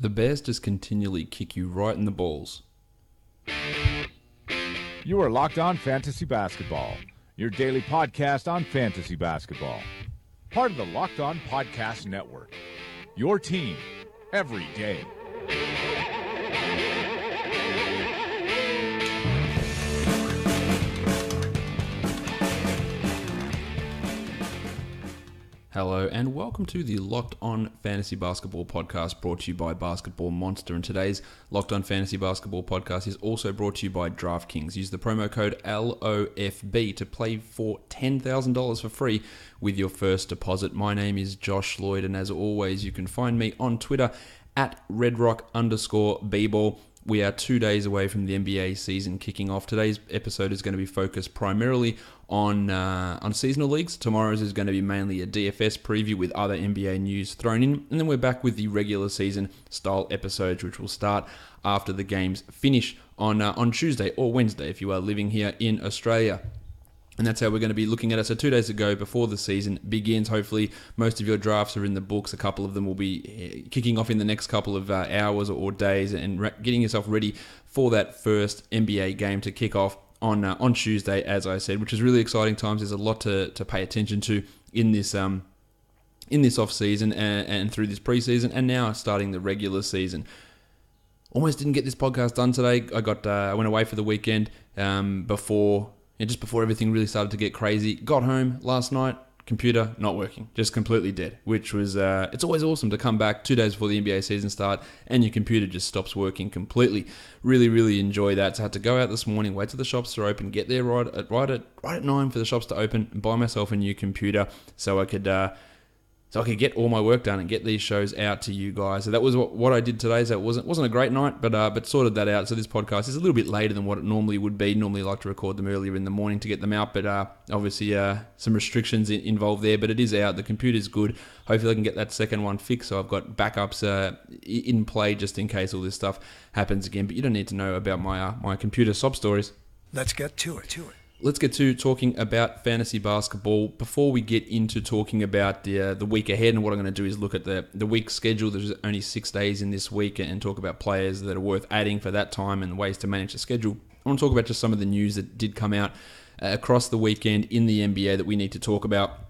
The Bears just continually kick you right in the balls. You are Locked On Fantasy Basketball, your daily podcast on fantasy basketball. Part of the Locked On Podcast Network, your team every day. Hello and welcome to the Locked On Fantasy Basketball podcast brought to you by Basketball Monster. And today's Locked On Fantasy Basketball podcast is also brought to you by DraftKings. Use the promo code LOFB to play for $10,000 for free with your first deposit. My name is Josh Lloyd, and as always, you can find me on Twitter at redrock_bball. We are 2 days away from the NBA season kicking off. Today's episode is going to be focused primarily on seasonal leagues. Tomorrow's is going to be mainly a DFS preview with other NBA news thrown in. And then we're back with the regular season style episodes, which will start after the games finish on Tuesday or Wednesday if you are living here in Australia. And that's how we're going to be looking at it. So 2 days ago, before the season begins, hopefully most of your drafts are in the books. A couple of them will be kicking off in the next couple of hours or days, and getting yourself ready for that first NBA game to kick off on Tuesday, as I said, which is really exciting times. There's a lot to pay attention to in this off season and through this preseason, and now starting the regular season. Almost didn't get this podcast done today. I went away for the weekend just before everything really started to get crazy. Got home last night, computer not working, just completely dead, which was, it's always awesome to come back 2 days before the NBA season start and your computer just stops working completely. Really, really enjoy that. So I had to go out this morning, wait till the shops are open, get there right at 9 for the shops to open, and buy myself a new computer so I could get all my work done and get these shows out to you guys. So that was what I did today. So it wasn't a great night, but sorted that out. So this podcast is a little bit later than what it normally would be. Normally I like to record them earlier in the morning to get them out, but obviously some restrictions involved there. But it is out. The computer's good. Hopefully I can get that second one fixed. So I've got backups in play just in case all this stuff happens again. But you don't need to know about my computer sob stories. Let's get to it. Let's get to talking about fantasy basketball. Before we get into talking about the week ahead, and what I'm going to do is look at the week schedule. There's only 6 days in this week, and talk about players that are worth adding for that time and ways to manage the schedule. I want to talk about just some of the news that did come out across the weekend in the NBA that we need to talk about.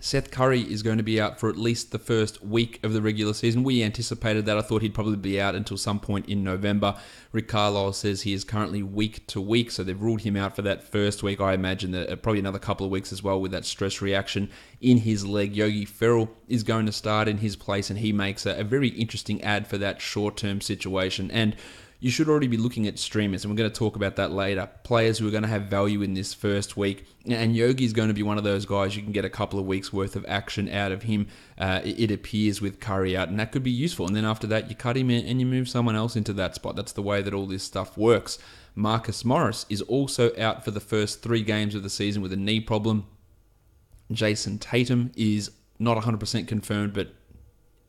Seth Curry is going to be out for at least the first week of the regular season. We anticipated that. I thought he'd probably be out until some point in November. Rick Carlisle says he is currently week to week, so they've ruled him out for that first week. I imagine that probably another couple of weeks as well with that stress reaction in his leg. Yogi Ferrell is going to start in his place, and he makes a very interesting ad for that short-term situation. And you should already be looking at streamers, and we're going to talk about that later. Players who are going to have value in this first week. And Yogi is going to be one of those guys you can get a couple of weeks worth of action out of him, it appears, with Curry out. And that could be useful. And then after that, you cut him in and you move someone else into that spot. That's the way that all this stuff works. Marcus Morris is also out for the first 3 games of the season with a knee problem. Jason Tatum is not 100% confirmed, but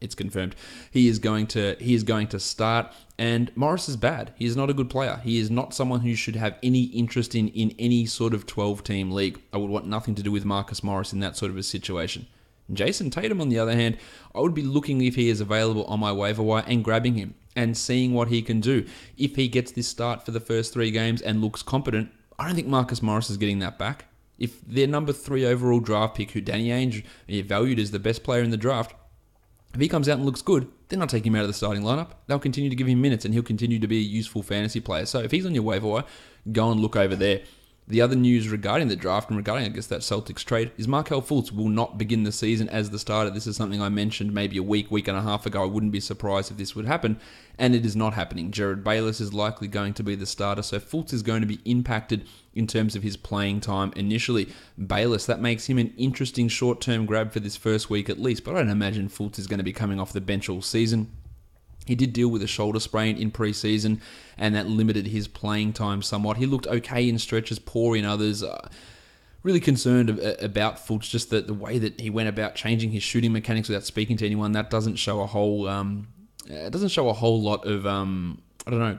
it's confirmed. He is going to start, and Morris is bad. He is not a good player. He is not someone who should have any interest in any sort of 12-team league. I would want nothing to do with Marcus Morris in that sort of a situation. Jason Tatum, on the other hand, I would be looking if he is available on my waiver wire and grabbing him and seeing what he can do. If he gets this start for the first 3 games and looks competent, I don't think Marcus Morris is getting that back. If their number 3 overall draft pick, who Danny Ainge valued as the best player in the draft, if he comes out and looks good, then I'll take him out of the starting lineup. They'll continue to give him minutes, and he'll continue to be a useful fantasy player. So if he's on your waiver wire, go and look over there. The other news regarding the draft and regarding, I guess, that Celtics trade is Markelle Fultz will not begin the season as the starter. This is something I mentioned maybe a week and a half ago. I wouldn't be surprised if this would happen, and it is not happening. Jared Bayless is likely going to be the starter, so Fultz is going to be impacted in terms of his playing time initially. Bayless, that makes him an interesting short-term grab for this first week at least, but I don't imagine Fultz is going to be coming off the bench all season. He did deal with a shoulder sprain in preseason, and that limited his playing time somewhat. He looked okay in stretches, poor in others. Really concerned about Fultz, just the way that he went about changing his shooting mechanics without speaking to anyone. That doesn't show a whole lot of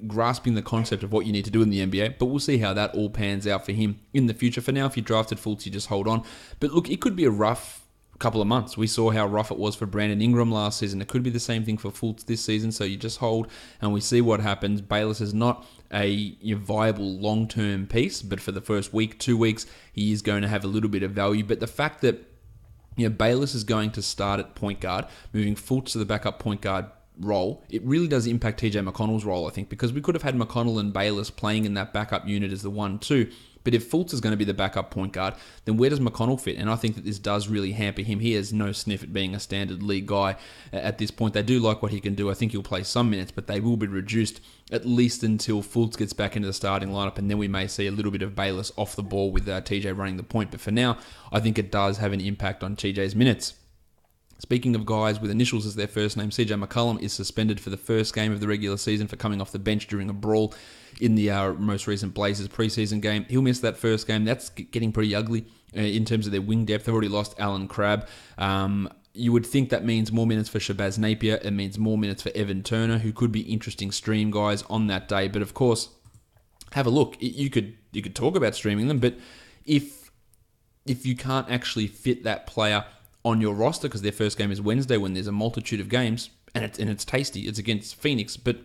grasping the concept of what you need to do in the NBA, but we'll see how that all pans out for him in the future. For now, if you drafted Fultz, you just hold on. But look, it could be a rough couple of months. We saw how rough it was for Brandon Ingram last season. It could be the same thing for Fultz this season, so you just hold and we see what happens. Bayless is not a viable long-term piece, but for the first week, 2 weeks, he is going to have a little bit of value. But the fact that Bayless is going to start at point guard, moving Fultz to the backup point guard role, it really does impact TJ McConnell's role, I think, because we could have had McConnell and Bayless playing in that backup unit as the 1-2. But if Fultz is going to be the backup point guard, then where does McConnell fit? And I think that this does really hamper him. He has no sniff at being a standard league guy at this point. They do like what he can do. I think he'll play some minutes, but they will be reduced at least until Fultz gets back into the starting lineup, and then we may see a little bit of Bayless off the ball with TJ running the point. But for now, I think it does have an impact on TJ's minutes. Speaking of guys with initials as their first name, CJ McCollum is suspended for the first game of the regular season for coming off the bench during a brawl in the most recent Blazers preseason game. He'll miss that first game. That's getting pretty ugly in terms of their wing depth. They've already lost Alan Crabb. You would think that means more minutes for Shabazz Napier. It means more minutes for Evan Turner, who could be interesting stream guys on that day. But of course, have a look. You could talk about streaming them, but if you can't actually fit that player on your roster because their first game is Wednesday when there's a multitude of games and it's tasty, it's against Phoenix, but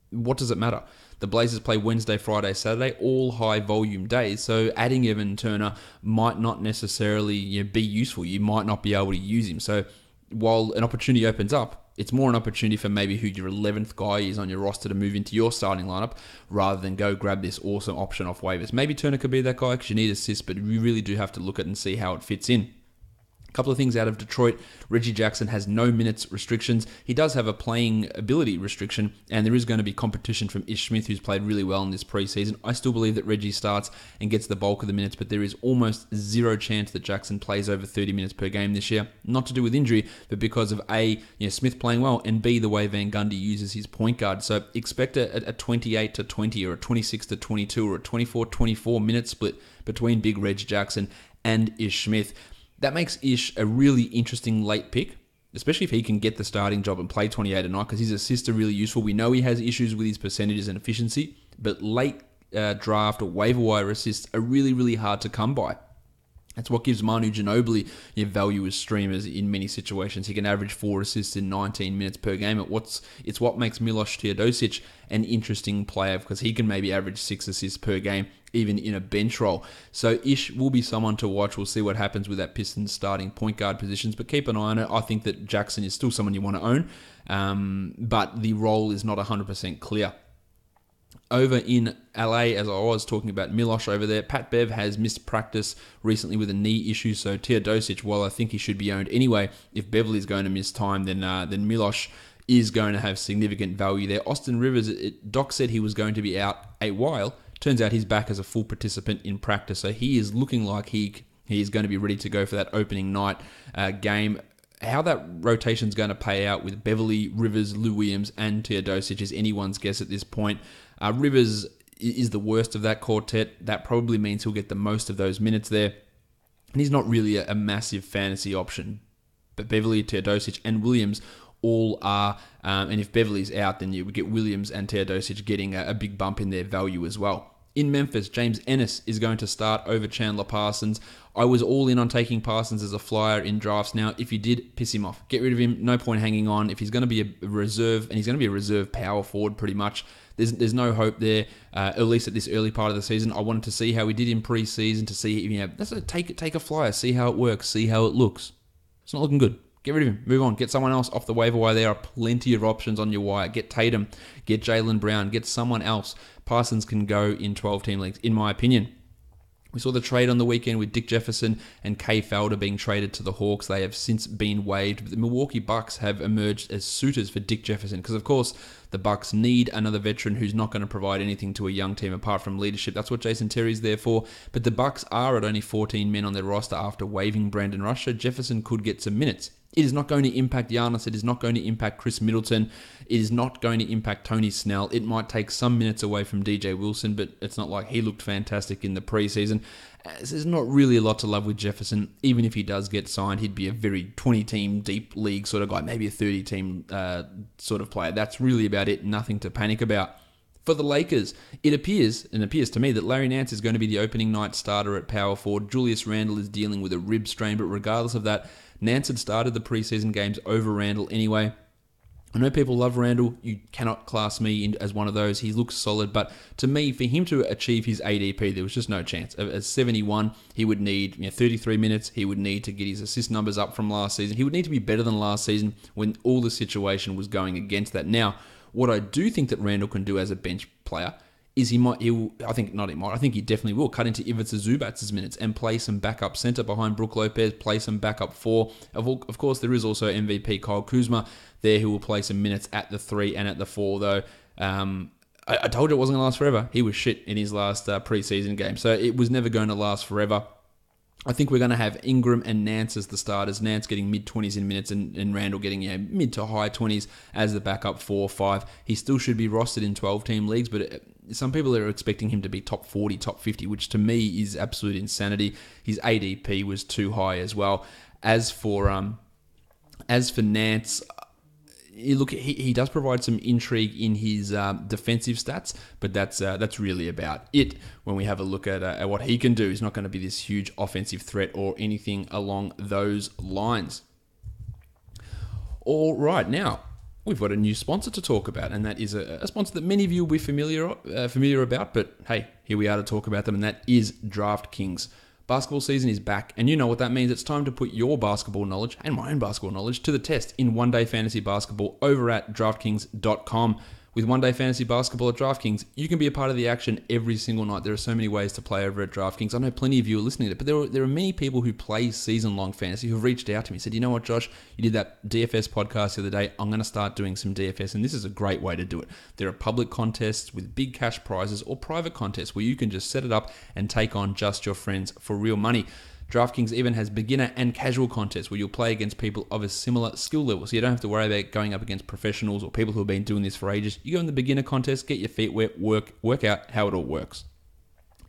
what does it matter? The Blazers play Wednesday, Friday, Saturday, all high volume days, so adding Evan Turner might not necessarily be useful. You might not be able to use him. So while an opportunity opens up, it's more an opportunity for maybe who your 11th guy is on your roster to move into your starting lineup rather than go grab this awesome option off waivers. Maybe Turner could be that guy because you need assists, but you really do have to look at it and see how it fits in. A couple of things out of Detroit. Reggie Jackson has no minutes restrictions. He does have a playing ability restriction, and there is going to be competition from Ish Smith, who's played really well in this preseason. I still believe that Reggie starts and gets the bulk of the minutes, but there is almost zero chance that Jackson plays over 30 minutes per game this year. Not to do with injury, but because of A, Smith playing well, and B, the way Van Gundy uses his point guard. So expect a 28 to 20 or a 26 to 22 or a 24-24 minute split between Big Reg Jackson and Ish Smith. That makes Ish a really interesting late pick, especially if he can get the starting job and play 28 a night, because his assists are really useful. We know he has issues with his percentages and efficiency, but late draft or waiver wire assists are really, really hard to come by. That's what gives Manu Ginobili value as streamers in many situations. He can average 4 assists in 19 minutes per game. It's what makes Milos Teodosic an interesting player, because he can maybe average 6 assists per game, even in a bench role. So Ish will be someone to watch. We'll see what happens with that Pistons starting point guard positions, but keep an eye on it. I think that Jackson is still someone you want to own, but the role is not 100% clear. Over in LA, as I was talking about Milosh over there, Pat Bev has missed practice recently with a knee issue, so Teodosic, while I think he should be owned anyway, if Beverly's going to miss time, then Milosh is going to have significant value there. Austin Rivers, Doc said he was going to be out a while. Turns out he's back as a full participant in practice, so he is looking like he is going to be ready to go for that opening night game. How that rotation is going to pay out with Beverly, Rivers, Lou Williams, and Teodosic is anyone's guess at this point. Rivers is the worst of that quartet. That probably means he'll get the most of those minutes there. And he's not really a massive fantasy option. But Beverly, Teodosic, and Williams all are. And if Beverly's out, then you would get Williams and Teodosic getting a big bump in their value as well. In Memphis, James Ennis is going to start over Chandler Parsons. I was all in on taking Parsons as a flyer in drafts. Now, if you did, piss him off. Get rid of him. No point hanging on. If he's going to be a reserve, and he's going to be a reserve power forward pretty much, there's no hope there, at least at this early part of the season. I wanted to see how he did in preseason, to see, take a flyer, see how it works, see how it looks. It's not looking good. Get rid of him. Move on. Get someone else off the waiver wire. There are plenty of options on your wire. Get Tatum. Get Jaylen Brown. Get someone else. Parsons can go in 12-team leagues, in my opinion. We saw the trade on the weekend with Dick Jefferson and Kay Felder being traded to the Hawks. They have since been waived. But the Milwaukee Bucks have emerged as suitors for Dick Jefferson because, of course, the Bucks need another veteran who's not going to provide anything to a young team apart from leadership. That's what Jason Terry's there for. But the Bucks are at only 14 men on their roster after waiving Brandon Rush. So Jefferson could get some minutes. It is not going to impact Giannis. It is not going to impact Chris Middleton. It is not going to impact Tony Snell. It might take some minutes away from DJ Wilson, but it's not like he looked fantastic in the preseason. There's not really a lot to love with Jefferson. Even if he does get signed, he'd be a very 20-team deep league sort of guy, maybe a 30-team sort of player. That's really about it. Nothing to panic about. For the Lakers, it appears to me that Larry Nance is going to be the opening night starter at power forward. Julius Randle is dealing with a rib strain, but regardless of that, Nance had started the preseason games over Randle anyway. I know people love Randle. You cannot class me in as one of those. He looks solid, but to me, for him to achieve his ADP, there was just no chance. At 71, he would need 33 minutes. He would need to get his assist numbers up from last season. He would need to be better than last season when all the situation was going against that. Now, what I do think that Randle can do as a bench player is I think he definitely will cut into Ivica Zubac's minutes and play some backup center behind Brook Lopez, play some backup four. Of course, there is also MVP Kyle Kuzma there who will play some minutes at the 3 and at the 4, though. I told you it wasn't going to last forever. He was shit in his last preseason game, so it was never going to last forever. I think we're going to have Ingram and Nance as the starters. Nance getting mid-20s in minutes and Randle getting mid to high 20s as the backup 4 or 5. He still should be rostered in 12-team leagues, but some people are expecting him to be top 40, top 50, which to me is absolute insanity. His ADP was too high as well. As for Nance, he does provide some intrigue in his defensive stats, but that's really about it. When we have a look at what he can do, he's not going to be this huge offensive threat or anything along those lines. All right, now we've got a new sponsor to talk about, and that is a sponsor that many of you will be familiar about. But hey, here we are to talk about them, and that is DraftKings. Basketball season is back, and you know what that means. It's time to put your basketball knowledge and my own basketball knowledge to the test in one-day fantasy basketball over at DraftKings.com. With one-day fantasy basketball at DraftKings, you can be a part of the action every single night. There are so many ways to play over at DraftKings. I know plenty of you are listening to it, but there are many people who play season-long fantasy who have reached out to me and said, you know what, Josh, you did that DFS podcast the other day. I'm going to start doing some DFS, and this is a great way to do it. There are public contests with big cash prizes or private contests where you can just set it up and take on just your friends for real money. DraftKings even has beginner and casual contests where you'll play against people of a similar skill level, so you don't have to worry about going up against professionals or people who have been doing this for ages. You go in the beginner contest, get your feet wet, work out how it all works.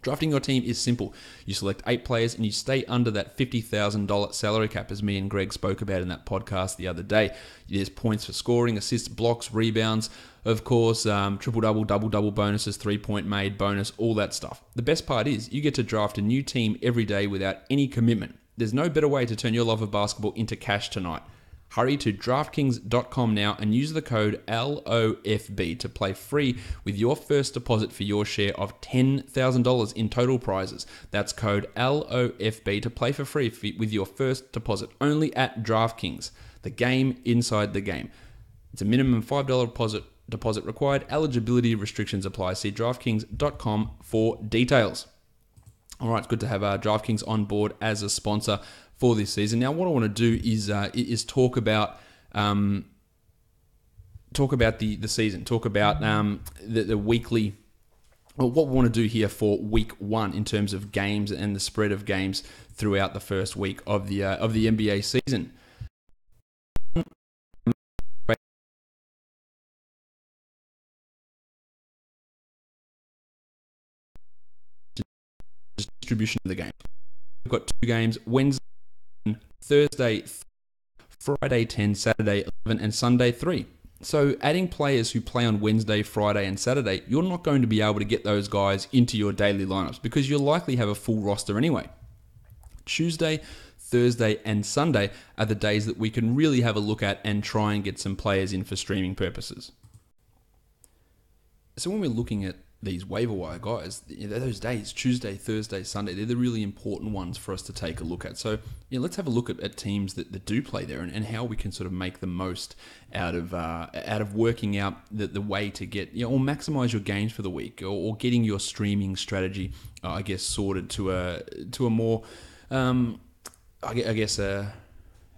Drafting your team is simple. You select 8 players and you stay under that $50,000 salary cap, as me and Greg spoke about in that podcast the other day. There's points for scoring, assists, blocks, rebounds, of course, triple-double, double-double bonuses, 3-point made bonus, all that stuff. The best part is you get to draft a new team every day without any commitment. There's no better way to turn your love of basketball into cash tonight. Hurry to DraftKings.com now and use the code LOFB to play free with your first deposit for your share of $10,000 in total prizes. That's code LOFB to play for free with your first deposit only at DraftKings, the game inside the game. It's a minimum $5 deposit required. Eligibility restrictions apply. See DraftKings.com for details. All right, it's good to have DraftKings on board as a sponsor for this season. Now, what I want to do is talk about the season, talk about the weekly. Well, what we want to do here for week 1 in terms of games and the spread of games throughout the first week of the NBA season. Distribution of the game. We've got 2 games: Wednesday, Thursday, Friday 10, Saturday 11, and Sunday 3. So adding players who play on Wednesday, Friday, and Saturday, you're not going to be able to get those guys into your daily lineups because you'll likely have a full roster anyway. Tuesday, Thursday, and Sunday are the days that we can really have a look at and try and get some players in for streaming purposes. So when we're looking at these waiver wire guys, those days, Tuesday, Thursday, Sunday, they're the really important ones for us to take a look at. So let's have a look at teams that do play there and how we can sort of make the most out of working out the way to get, or maximize your gains for the week or getting your streaming strategy, I guess, sorted to a more, I guess, a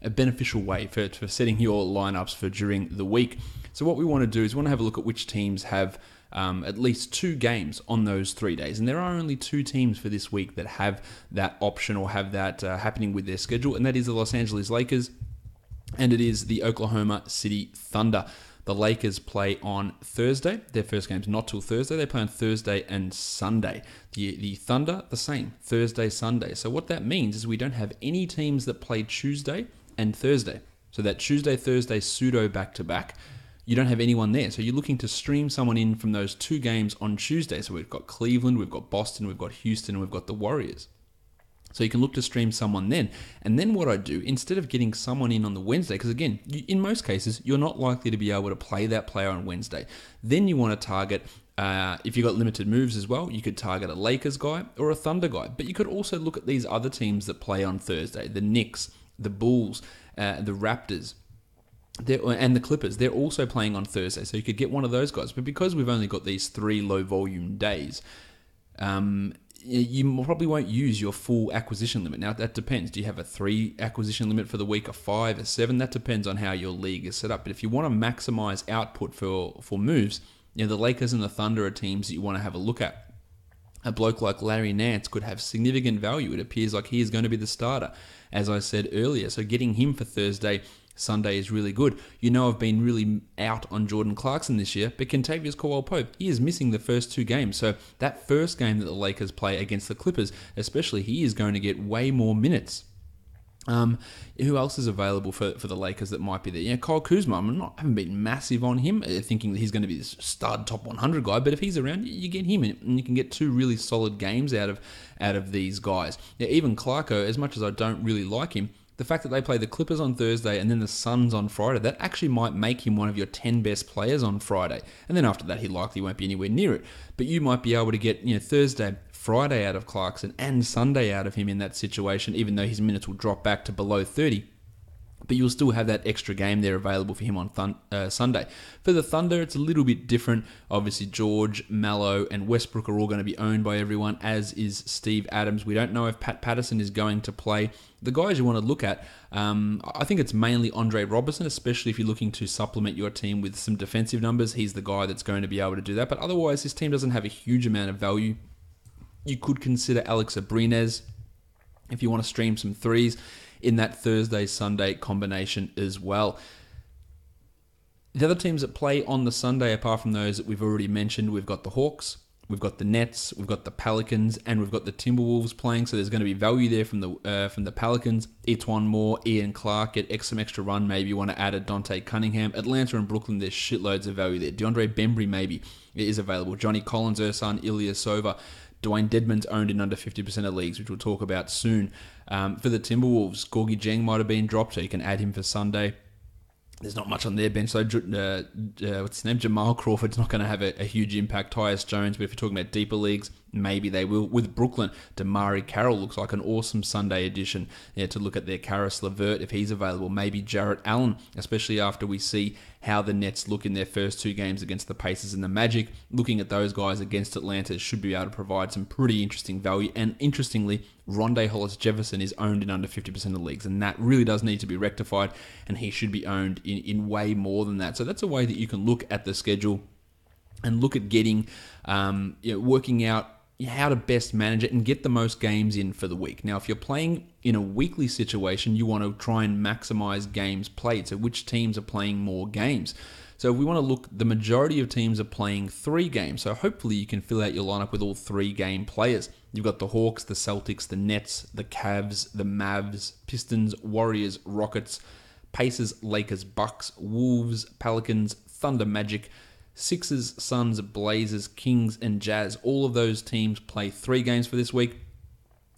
beneficial way for setting your lineups for during the week. So what we want to do is we want to have a look at which teams have at least 2 games on those 3 days. And there are only 2 teams for this week that have that option or have that happening with their schedule, and that is the Los Angeles Lakers and it is the Oklahoma City Thunder. The Lakers play on Thursday. Their first game's not till Thursday. They play on Thursday and Sunday. The Thunder, the same, Thursday, Sunday. So what that means is we don't have any teams that play Tuesday and Thursday. So that Tuesday, Thursday pseudo back-to-back you don't have anyone there. So you're looking to stream someone in from those 2 games on Tuesday. So we've got Cleveland, we've got Boston, we've got Houston, and we've got the Warriors. So you can look to stream someone then. And then what I do, instead of getting someone in on the Wednesday, because again, in most cases, you're not likely to be able to play that player on Wednesday. Then you want to target, if you've got limited moves as well, you could target a Lakers guy or a Thunder guy. But you could also look at these other teams that play on Thursday, the Knicks, the Bulls, the Raptors, and the Clippers. They're also playing on Thursday, so you could get one of those guys. But because we've only got these 3 low-volume days, you probably won't use your full acquisition limit. Now, that depends. Do you have a 3 acquisition limit for the week, a 5, a 7? That depends on how your league is set up. But if you want to maximize output for moves, the Lakers and the Thunder are teams that you want to have a look at. A bloke like Larry Nance could have significant value. It appears like he is going to be the starter, as I said earlier. So getting him for Thursday, Sunday is really good. I've been really out on Jordan Clarkson this year, but Kentavious Caldwell-Pope, he is missing the first 2 games. So that first game that the Lakers play against the Clippers, especially, he is going to get way more minutes. Who else is available for the Lakers that might be there? Kyle Kuzma, I haven't been massive on him, thinking that he's going to be this stud top 100 guy, but if he's around, you get him, and you can get 2 really solid games out of these guys. Even Clarko, as much as I don't really like him, the fact that they play the Clippers on Thursday and then the Suns on Friday, that actually might make him one of your 10 best players on Friday. And then after that, he likely won't be anywhere near it. But you might be able to get Thursday, Friday out of Clarkson and Sunday out of him in that situation, even though his minutes will drop back to below 30. But you'll still have that extra game there available for him on Sunday. For the Thunder, it's a little bit different. Obviously, George, Mallow, and Westbrook are all going to be owned by everyone, as is Steve Adams. We don't know if Pat Patterson is going to play. The guys you want to look at, I think it's mainly Andre Robertson, especially if you're looking to supplement your team with some defensive numbers. He's the guy that's going to be able to do that. But otherwise, this team doesn't have a huge amount of value. You could consider Alex Abrines if you want to stream some threes in that Thursday-Sunday combination as well. The other teams that play on the Sunday, apart from those that we've already mentioned, we've got the Hawks, we've got the Nets, we've got the Pelicans, and we've got the Timberwolves playing. So there's going to be value there from the Pelicans. Etwan Moore, Ian Clark get some extra run. Maybe you want to add a Dante Cunningham. Atlanta and Brooklyn, there's shitloads of value there. DeAndre Bembry maybe is available. Johnny Collins, Ersan Ilyasova. Dwayne Dedmon's owned in under 50% of leagues, which we'll talk about soon. For the Timberwolves, Gorgie Dieng might have been dropped, so you can add him for Sunday. There's not much on their bench, so what's his name? Jamal Crawford's not going to have a huge impact. Tyus Jones, but if you're talking about deeper leagues, maybe they will. With Brooklyn, Damari Carroll looks like an awesome Sunday addition to look at their. Karis LeVert, if he's available. Maybe Jarrett Allen, especially after we see how the Nets look in their first 2 games against the Pacers and the Magic. Looking at those guys against Atlanta should be able to provide some pretty interesting value. And interestingly, Rondé Hollis-Jefferson is owned in under 50% of leagues, and that really does need to be rectified, and he should be owned in way more than that. So that's a way that you can look at the schedule and look at getting, working out how to best manage it and get the most games in for the week. Now, if you're playing in a weekly situation, you want to try and maximize games played. So which teams are playing more games? So if we want to look, the majority of teams are playing 3 games. So hopefully you can fill out your lineup with all 3 game players. You've got the Hawks, the Celtics, the Nets, the Cavs, the Mavs, Pistons, Warriors, Rockets, Pacers, Lakers, Bucks, Wolves, Pelicans, Thunder, Magic, Sixers, Suns, Blazers, Kings, and Jazz. All of those teams play 3 games for this week,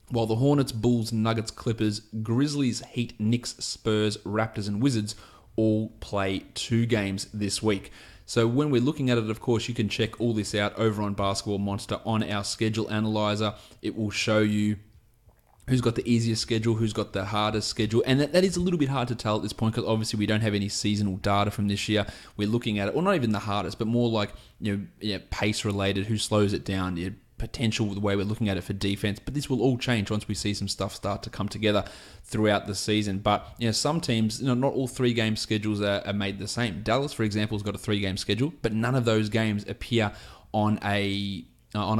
while the Hornets, Bulls, Nuggets, Clippers, Grizzlies, Heat, Knicks, Spurs, Raptors, and Wizards all play 2 games this week. So when we're looking at it, of course, you can check all this out over on Basketball Monster on our schedule analyzer. It will show you who's got the easiest schedule, who's got the hardest schedule. And that is a little bit hard to tell at this point because obviously we don't have any seasonal data from this year. We're looking at it, well, not even the hardest, but more like pace related, who slows it down, potential, the way we're looking at it for defense. But this will all change once we see some stuff start to come together throughout the season. But some teams, not all 3 game schedules are made the same. Dallas, for example, has got a 3 game schedule, but none of those games appear on a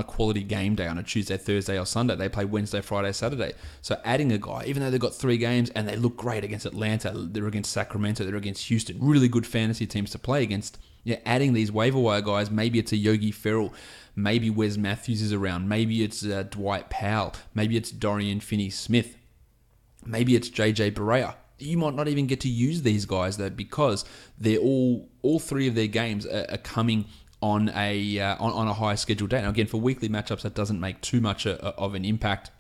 quality game day on a Tuesday, Thursday, or Sunday. They play Wednesday, Friday, Saturday. So adding a guy, even though they've got 3 games and they look great against Atlanta, they're against Sacramento, they're against Houston, really good fantasy teams to play against. Adding these waiver wire guys, maybe it's a Yogi Ferrell, maybe Wes Matthews is around, maybe it's Dwight Powell, maybe it's Dorian Finney-Smith, maybe it's JJ Barea. You might not even get to use these guys though, because they're all three of their games are coming on a high scheduled date. Now again, for weekly matchups, that doesn't make too much of an impact,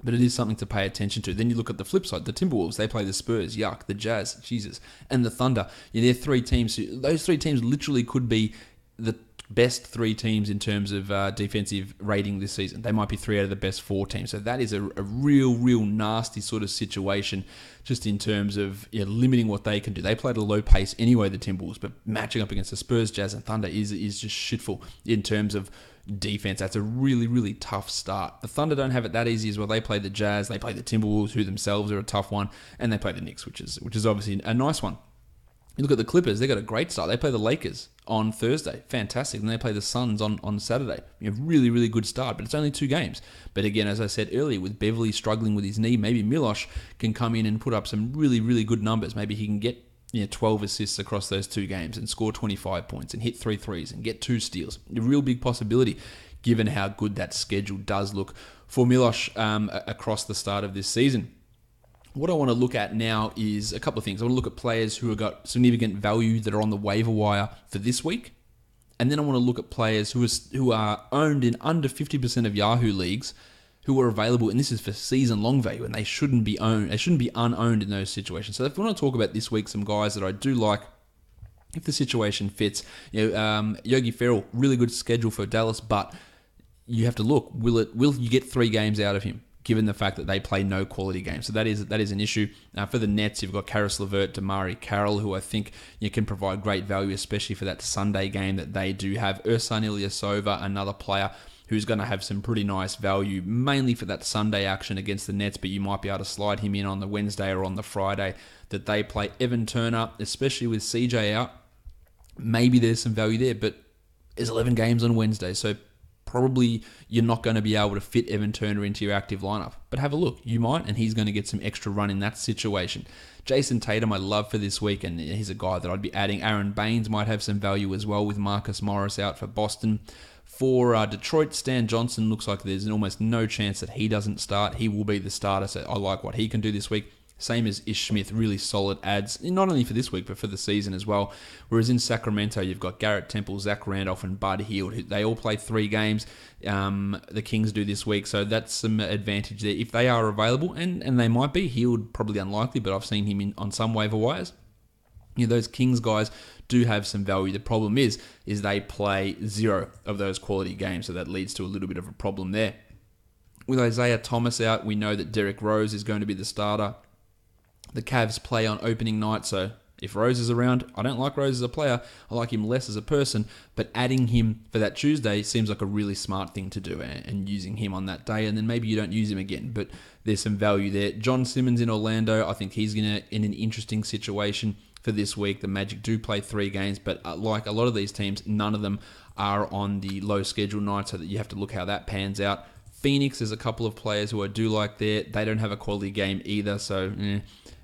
but it is something to pay attention to. Then you look at the flip side. The Timberwolves, they play the Spurs, yuck. The Jazz, Jesus, and the Thunder. Yeah, they're three teams. Those three teams literally could be the best three teams in terms of defensive rating this season. They might be three out of the best four teams. So that is a real nasty sort of situation, just in terms of limiting what they can do. They play at a low pace anyway, the Timberwolves, but matching up against the Spurs, Jazz, and Thunder is just shitful in terms of defense. That's a really tough start. The Thunder don't have it that easy as well. They play the Jazz, they play the Timberwolves, who themselves are a tough one, and they play the Knicks, which is obviously a nice one. You look at the Clippers, they got a great start. They play the Lakers on Thursday. Fantastic. And they play the Suns on Saturday. Really good start, but it's only 2 games. But again, as I said earlier, with Beverly struggling with his knee, maybe Milosh can come in and put up some really good numbers. Maybe he can get 12 assists across those 2 games and score 25 points and hit 3 threes and get 2 steals. A real big possibility, given how good that schedule does look for Milosh across the start of this season. What I want to look at now is a couple of things. I want to look at players who have got significant value that are on the waiver wire for this week. And then I want to look at players who are owned in under 50% of Yahoo leagues, who are available, and this is for season-long value, and they shouldn't be owned. They shouldn't be unowned in those situations. So if we want to talk about this week, some guys that I do like, if the situation fits, Yogi Ferrell, really good schedule for Dallas, but you have to look, will you get 3 games out of him, given the fact that they play no quality games? So that is an issue. For the Nets, you've got Karis LeVert, Damari Carroll, who I think can provide great value, especially for that Sunday game that they do have. Ersan Ilyasova, another player who's going to have some pretty nice value, mainly for that Sunday action against the Nets, but you might be able to slide him in on the Wednesday or on the Friday that they play. Evan Turner, especially with CJ out, maybe there's some value there, but there's 11 games on Wednesday, so probably you're not going to be able to fit Evan Turner into your active lineup. But have a look. You might, and he's going to get some extra run in that situation. Jason Tatum, I love for this week, and he's a guy that I'd be adding. Aaron Baines might have some value as well with Marcus Morris out for Boston. For Detroit, Stan Johnson looks like there's almost no chance that he doesn't start. He will be the starter, so I like what he can do this week. Same as Ish Smith, really solid ads, not only for this week, but for the season as well. Whereas in Sacramento, you've got Garrett Temple, Zach Randolph, and Bud Hield. They all play 3 games. The Kings do this week, so that's some advantage there. If they are available, and they might be, Hield probably unlikely, but I've seen him on some waiver wires. Those Kings guys do have some value. The problem is they play 0 of those quality games, so that leads to a little bit of a problem there. With Isaiah Thomas out, we know that Derrick Rose is going to be the starter. The Cavs play on opening night, so if Rose is around, I don't like Rose as a player. I like him less as a person, but adding him for that Tuesday seems like a really smart thing to do, and using him on that day, and then maybe you don't use him again, but there's some value there. John Simmons in Orlando, I think he's in an interesting situation for this week. The Magic do play 3 games, but like a lot of these teams, none of them are on the low schedule night, so that you have to look how that pans out. Phoenix, there's a couple of players who I do like there. They don't have a quality game either, so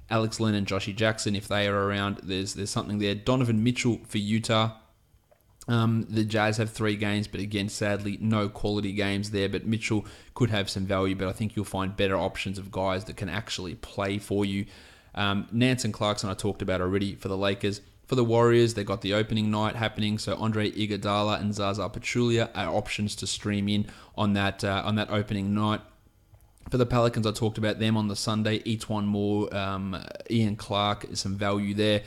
Alex Len and Joshy Jackson, if they are around, there's something there. Donovan Mitchell for Utah. The Jazz have 3 games, but again, sadly, no quality games there. But Mitchell could have some value, but I think you'll find better options of guys that can actually play for you. Nance and Clarkson I talked about already for the Lakers. For the Warriors, they got the opening night happening, so Andre Iguodala and Zaza Pachulia are options to stream in on that opening night. For the Pelicans, I talked about them on the Sunday. Etuan Moore, Ian Clark, some value there.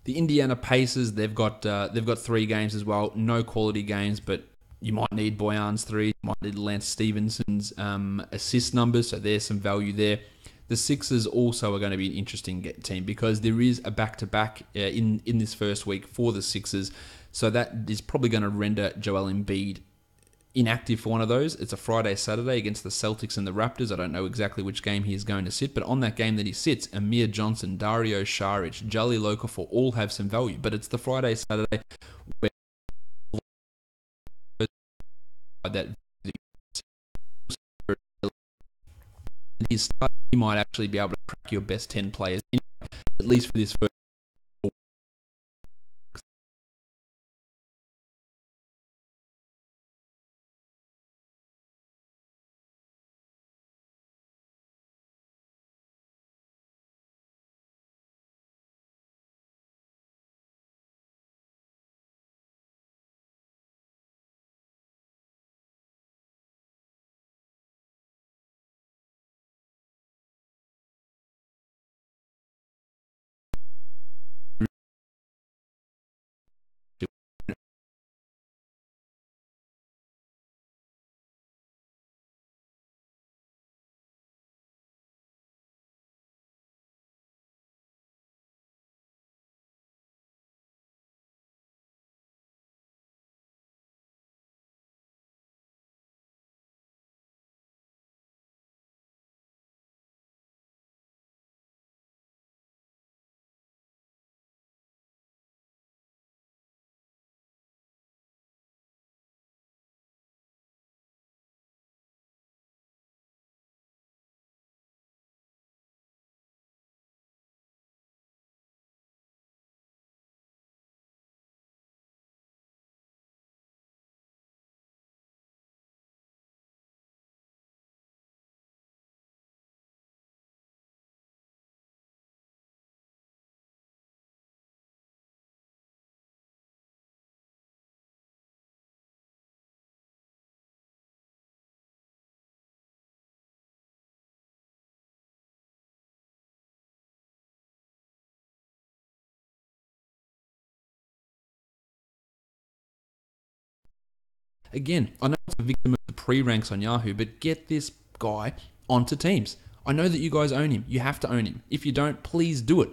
The Indiana Pacers, they've got 3 games as well. No quality games, but you might need Boyan's 3. You might need Lance Stevenson's assist numbers, so there's some value there. The Sixers also are going to be an interesting team because there is a back-to-back in this first week for the Sixers, so that is probably going to render Joel Embiid inactive for one of those. It's a Friday-Saturday against the Celtics and the Raptors. I don't know exactly which game he is going to sit, but on that game that he sits, Amir Johnson, Dario Saric, Jahlil Okafor all have some value, but it's the Friday-Saturday where that he might actually be able to crack your best 10 players, at least for this first Again, I know it's a victim of the pre-ranks on Yahoo, but get this guy onto teams. I know that you guys own him. You have to own him. If you don't, please do it.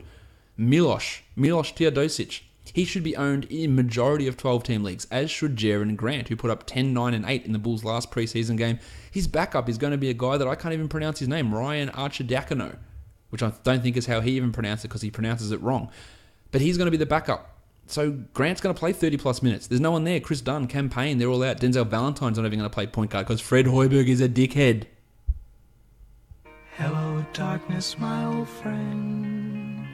Miloš Teodosic. He should be owned in majority of 12-team leagues, as should Jaren Grant, who put up 10, 9, and 8 in the Bulls' last preseason game. His backup is going to be a guy that I can't even pronounce his name, Ryan Arcidiacono, which I don't think is how he even pronounced it because he pronounces it wrong. But he's going to be the backup. So Grant's going to play 30-plus minutes. There's no one there. Chris Dunn, Cam Payne, they're all out. Denzel Valentine's not even going to play point guard because Fred Hoiberg is a dickhead. Hello, darkness, my old friend.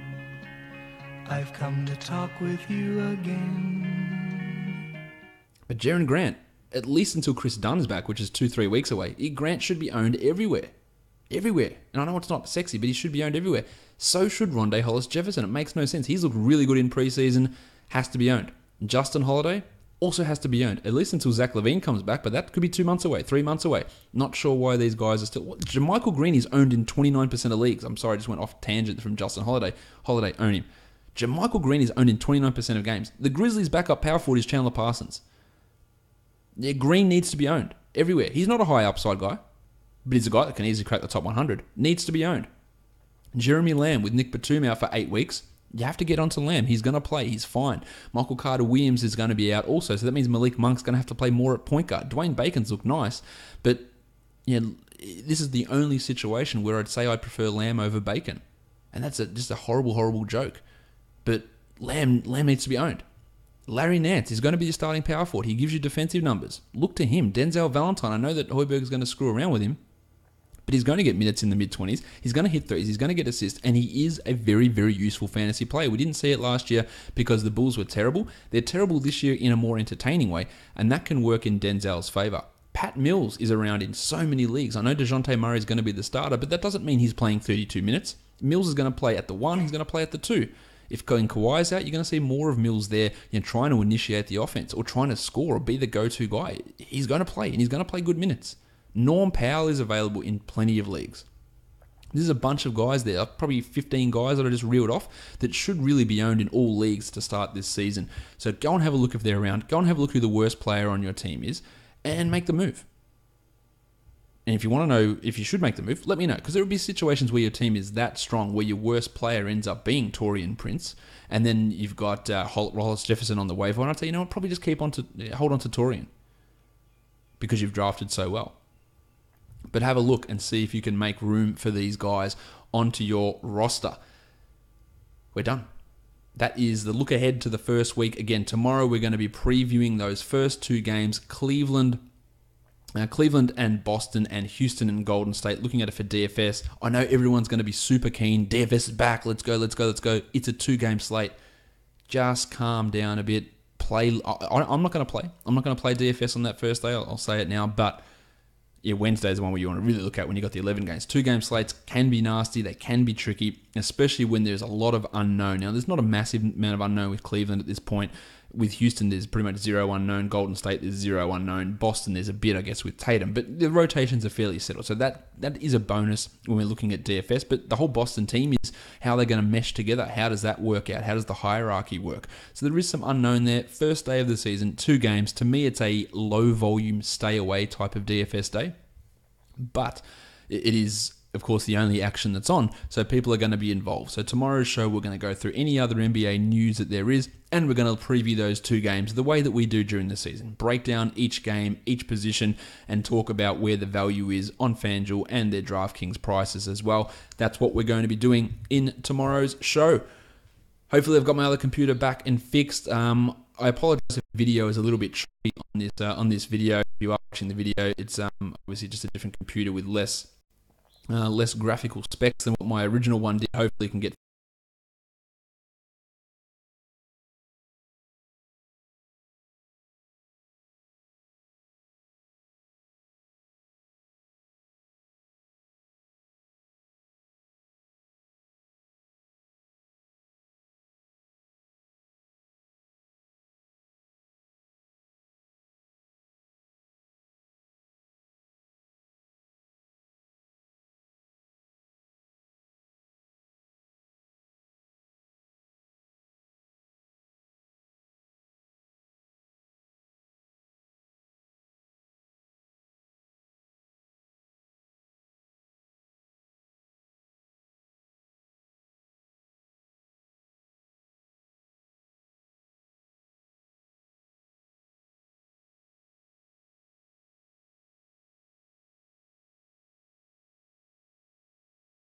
I've come to talk with you again. But Jaren Grant, at least until Chris Dunn is back, which is 2-3 weeks away, Grant should be owned everywhere. Everywhere. And I know it's not sexy, but he should be owned everywhere. So should Rondae Hollis-Jefferson. It makes no sense. He's looked really good in preseason. Has to be owned. Justin Holiday also has to be owned, at least until Zach LaVine comes back, but that could be 2 months away, 3 months away. Not sure why these guys are still... JaMychal Green is owned in 29% of leagues. I'm sorry, I just went off tangent from Justin Holiday. Holiday, own him. JaMychal Green is owned in 29% of games. The Grizzlies' backup power forward is Chandler Parsons. Yeah, Green needs to be owned everywhere. He's not a high upside guy, but he's a guy that can easily crack the top 100. Needs to be owned. Jeremy Lamb with Nick Batum out for 8 weeks. You have to get onto Lamb. He's going to play. He's fine. Michael Carter-Williams is going to be out also, so that means Malik Monk's going to have to play more at point guard. Dwayne Bacon's looked nice, but this is the only situation where I'd say I prefer Lamb over Bacon. And that's just a horrible, horrible joke. But Lamb needs to be owned. Larry Nance is going to be your starting power forward. He gives you defensive numbers. Look to him. Denzel Valentine, I know that Hoiberg is going to screw around with him, but he's going to get minutes in the mid-20s. He's going to hit threes. He's going to get assists, and he is a very, very useful fantasy player. We didn't see it last year because the Bulls were terrible. They're terrible this year in a more entertaining way, and that can work in Denzel's favor. Pat Mills is around in so many leagues. I know DeJounte Murray is going to be the starter, but that doesn't mean he's playing 32 minutes. Mills is going to play at the 1. He's going to play at the 2. If Kawhi's out, you're going to see more of Mills there, trying to initiate the offense or trying to score or be the go-to guy. He's going to play, and he's going to play good minutes. Norm Powell is available in plenty of leagues. There's a bunch of guys there, probably 15 guys that I just reeled off, that should really be owned in all leagues to start this season. So go and have a look if they're around. Go and have a look who the worst player on your team is, and make the move. And if you want to know if you should make the move, let me know. Because there will be situations where your team is that strong, where your worst player ends up being Taurean Prince, and then you've got Hollis-Jefferson on the waiver. And I'd say, probably just hold on to Taurean, because you've drafted so well. But have a look and see if you can make room for these guys onto your roster. We're done. That is the look ahead to the first week. Again, tomorrow we're going to be previewing those first 2 games, Cleveland and Boston and Houston and Golden State, looking at it for DFS. I know everyone's going to be super keen. DFS is back. Let's go. It's a 2-game slate. Just calm down a bit. I'm not going to play. I'm not going to play DFS on that first day. I'll say it now. But Wednesday is the one where you want to really look at when you got the 11 games. 2-game slates can be nasty. They can be tricky, especially when there's a lot of unknown. Now, there's not a massive amount of unknown with Cleveland at this point. With Houston, there's pretty much 0 unknown. Golden State, there's 0 unknown. Boston, there's a bit, I guess, with Tatum. But the rotations are fairly settled. So that is a bonus when we're looking at DFS. But the whole Boston team is how they're going to mesh together. How does that work out? How does the hierarchy work? So there is some unknown there. First day of the season, 2 games. To me, it's a low-volume, stay-away type of DFS day. But it is, of course, the only action that's on, so people are going to be involved. So tomorrow's show, we're going to go through any other NBA news that there is, and we're going to preview those 2 games the way that we do during the season. Break down each game, each position, and talk about where the value is on FanDuel and their DraftKings prices as well. That's what we're going to be doing in tomorrow's show. Hopefully I've got my other computer back and fixed. I apologize if the video is a little bit tricky on this video. If you are watching the video, it's obviously just a different computer with less graphical specs than what my original one did. Hopefully you can get